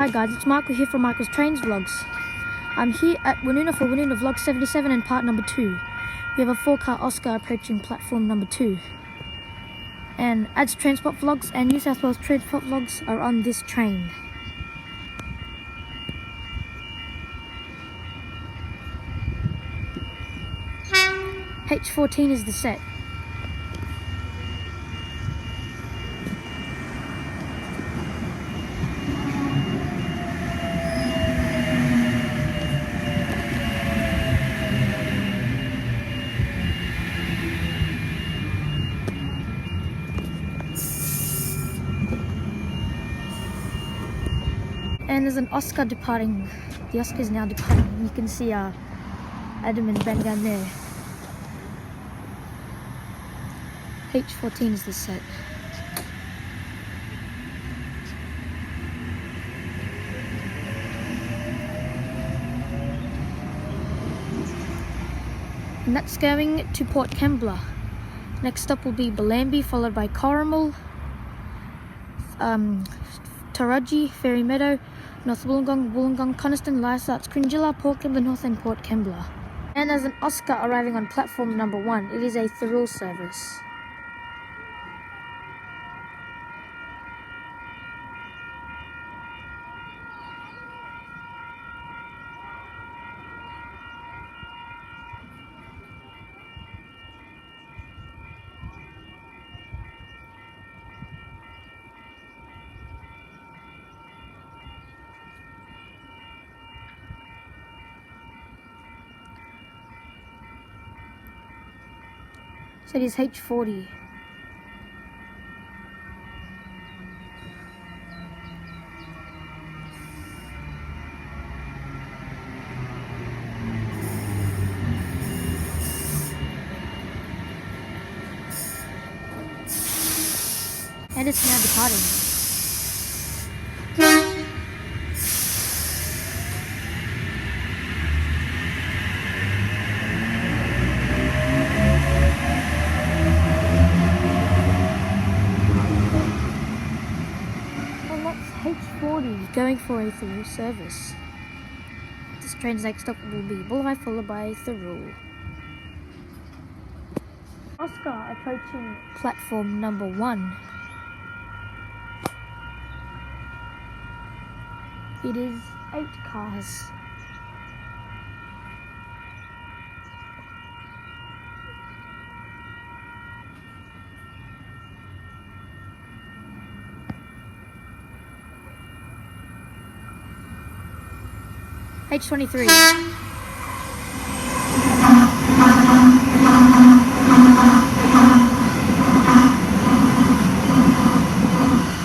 Hi guys, it's Michael here from Michael's Trains Vlogs. I'm here at Woonona for Woonona Vlog 77 and part number 2. We have a 4-car Oscar approaching platform number 2. And Ads Transport Vlogs and New South Wales Transport Vlogs are on this train. H14 is the set. And there's an Oscar departing. The Oscar is now departing. You can see Adam and Ben down there. H14 is the set. And that's going to Port Kembla. Next stop will be Bellambi, followed by Corrimal, Taraji, Fairy Meadow, North Wollongong, Coniston, Lysarts, Cringilla, Port Kembla North and Port Kembla. And there's an Oscar arriving on platform number 1. It is a through service. So it is H40. And it's now departing. H40 going for a through service. This train's next stop will be Bulleye, followed by Thurul. Oscar approaching platform number 1. It is 8 cars. H23.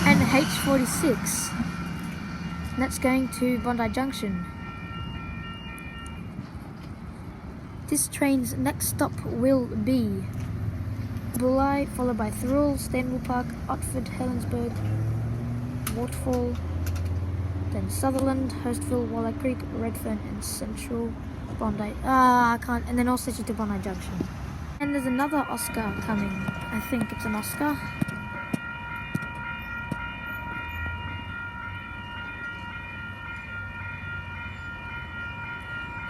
And H46. And that's going to Bondi Junction. This train's next stop will be Bulli, followed by Thurul, Stanwell Park, Otford, Helensburgh, Waterfall, then Sutherland, Hurstville, Walla Creek, Redfern, and Central Bondi. And then all stations to Bondi Junction. And there's another Oscar coming. I think it's an Oscar.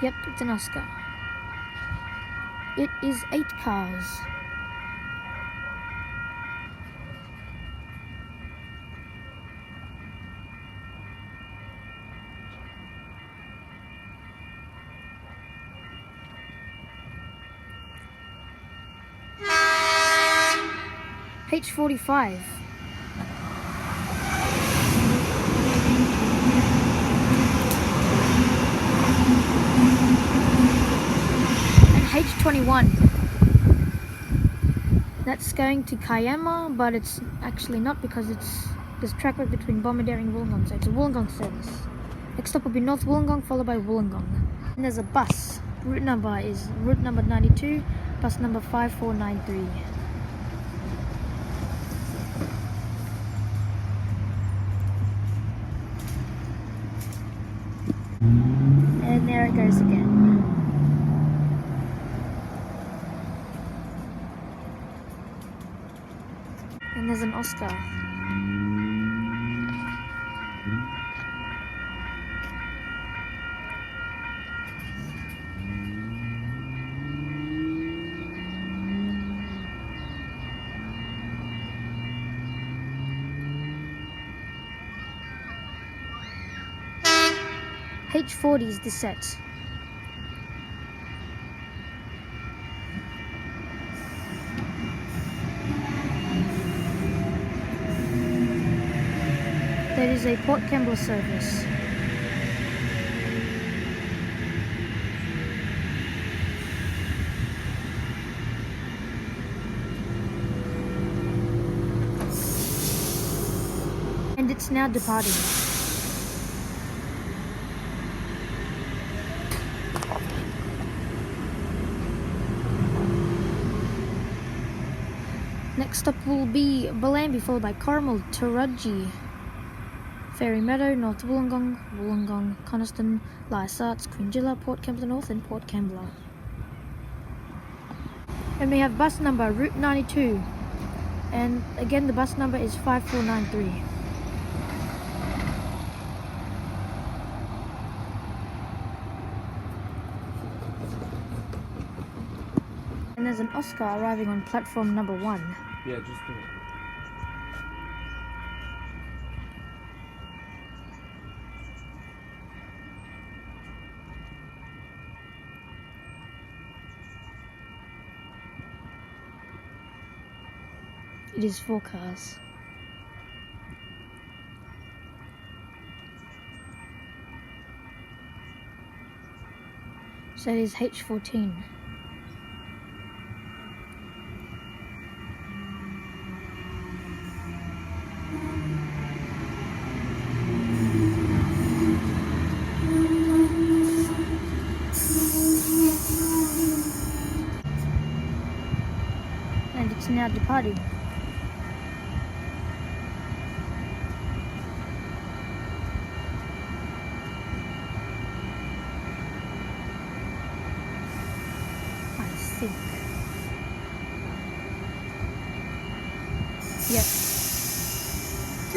Yep, it's an Oscar. It is 8 cars. H45. And H21. That's going to Kiama, but it's actually not because there's track work between Bomaderry and Wollongong, so it's a Wollongong service. Next stop will be North Wollongong, followed by Wollongong. And there's a bus. Route number is route number 92, bus number 5493. And there it goes again. And there's an Oscar. H40 is the set. There is a Port Kembla service. And it's now departing. Next up will be Bellambi, followed by Carmel, Taraji, Fairy Meadow, North Wollongong, Wollongong, Coniston, Lysaghts, Quingilla, Port Kembla North and Port Kembla. And we have bus number Route 92, and again the bus number is 5493. And there's an Oscar arriving on platform number 1. Yeah, just do it. It is 4 cars. So it is H14. And it's now departing. Yes.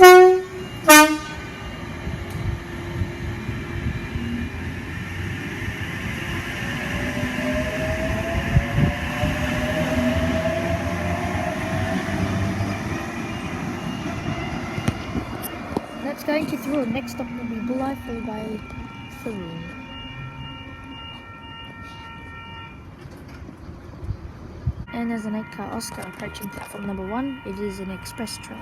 That's going to Throon. Next up will be Bulli, followed by Throon. And there's an 8-car Oscar approaching platform number 1. It is an express train.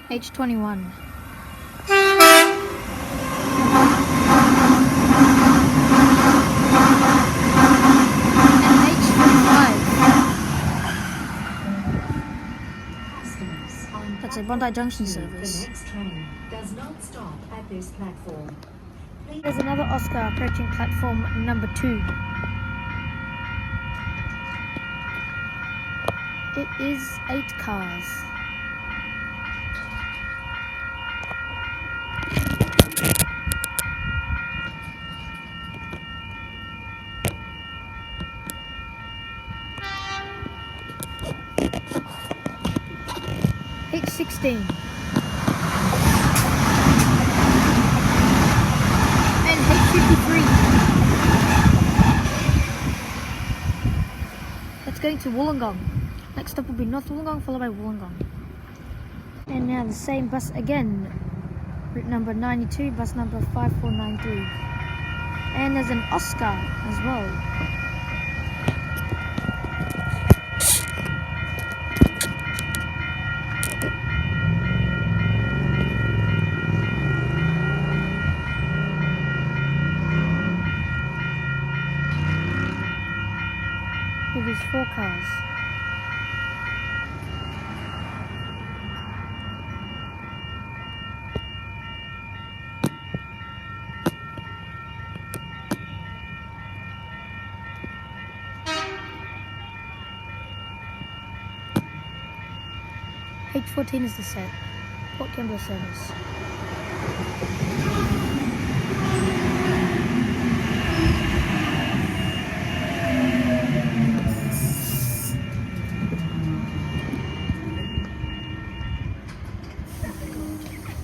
H21. That's a Bondi Junction service. The next train does not stop at this platform. There's another Oscar approaching platform number 2. It is 8 cars. H16 and H53. That's going to Wollongong. Next stop will be North Wollongong, followed by Wollongong. And now the same bus again. Route number 92, bus number 5493. And there's an Oscar as well. It is 4 cars. H14 is the set. Port Kembla service.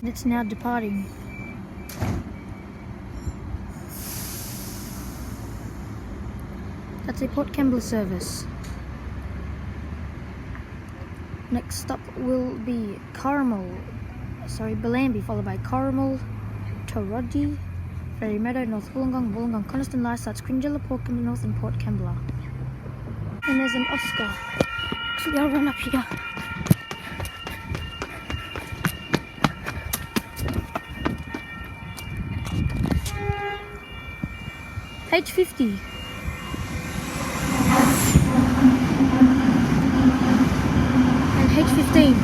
And it's now departing. That's a Port Kembla service. Next stop will be Bellambi, followed by Corrimal, Toroji, Ferry Meadow, North Wollongong, Wollongong, Coniston, Lysats, Cringilla, Port Kembla North, and Port Kembla. And there's an Oscar. Actually, I'll run up here. H50. And H15.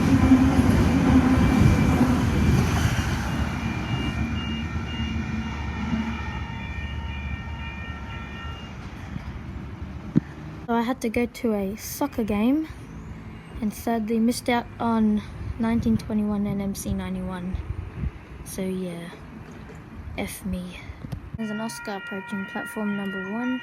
So I had to go to a soccer game and sadly missed out on 1921 and MC91. So yeah, F me. There's an Oscar approaching platform number 1.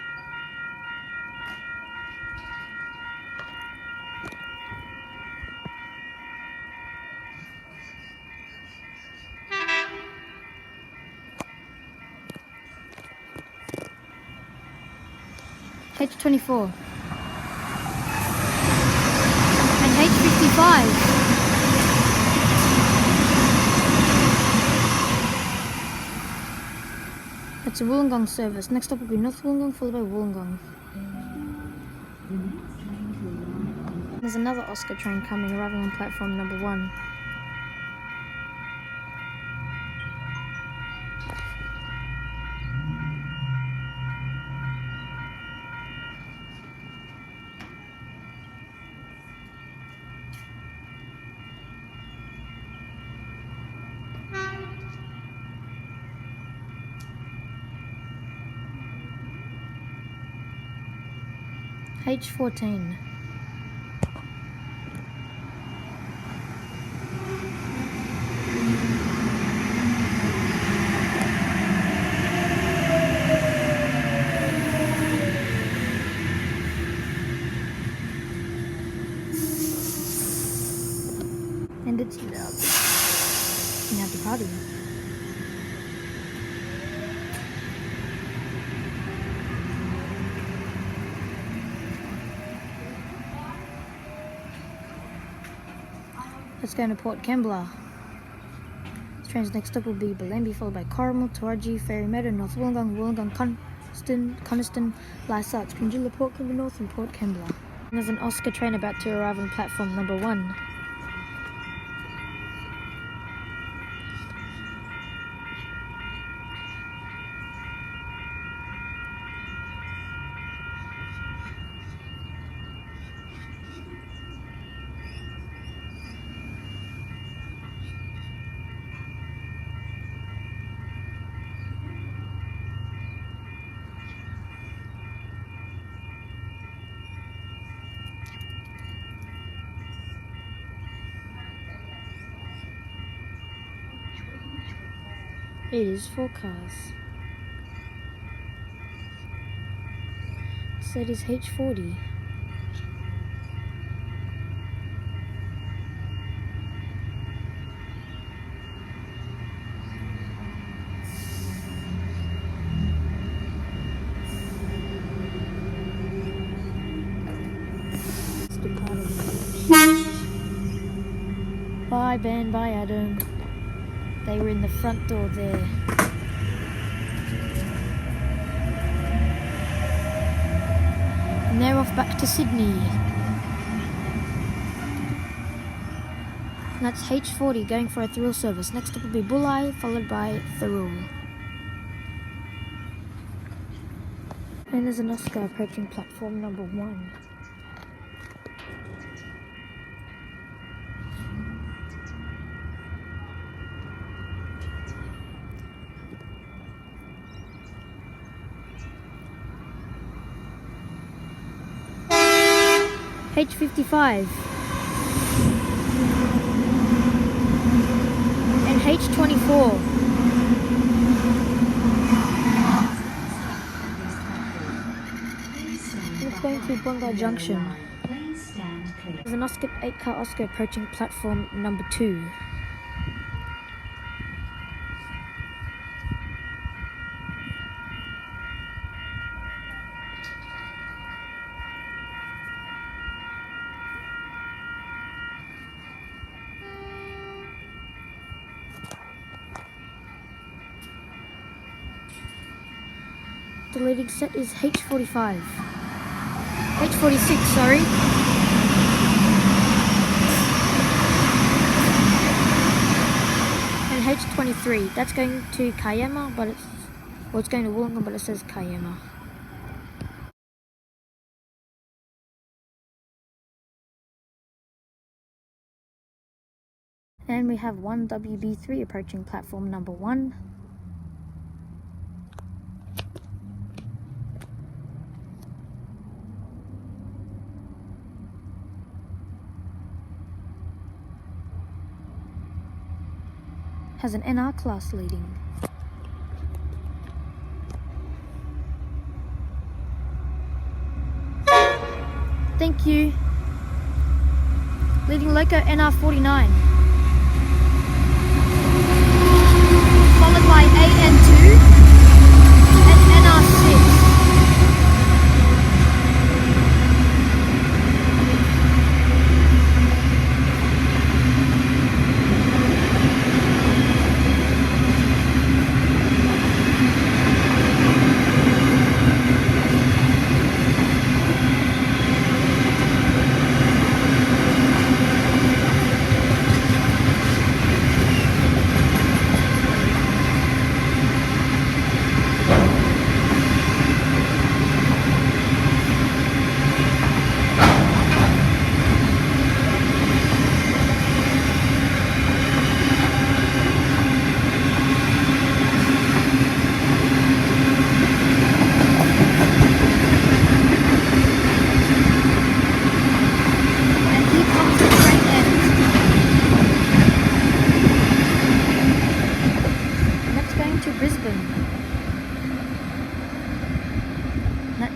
H24 and H55. It's a Wollongong service. Next up will be North Wollongong, followed by Wollongong. There's another Oscar train coming, arriving on platform number 1. H14. And it's now departing. Let's go to Port Kembla. This train's next stop will be Bellambi, followed by Corrimal, Toroji, Ferry Meadow, North Wollongong, Wollongong, Coniston, Lysats, Cringilla, Port Kembla North, and Port Kembla. And there's an Oscar train about to arrive on platform number 1. It is 4 cars. So it is H40. It's departing. Bye Ben, bye Adam. They were in the front door there. And they're off back to Sydney. And that's H40 going for a thrill service. Next up will be Bulli, followed by Thirroul. And there's an Oscar approaching platform number 1. H55 and H24. It's going through Bondi Junction. There's an 8-car Oscar approaching platform number 2. the leading set is H45. H46, sorry. And H23. That's going to Kiama, but it's going to Woonona, but it says Kiama. And we have 1WB3 approaching platform number 1. Has an NR class leading. Thank you. Leading Loco NR49. Followed by AN2 and NR6.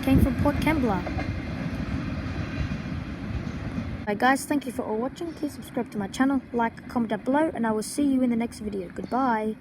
Came from Port Kembla. Alright guys, thank you for all watching. Please subscribe to my channel, like, comment down below, and I will see you in the next video. Goodbye.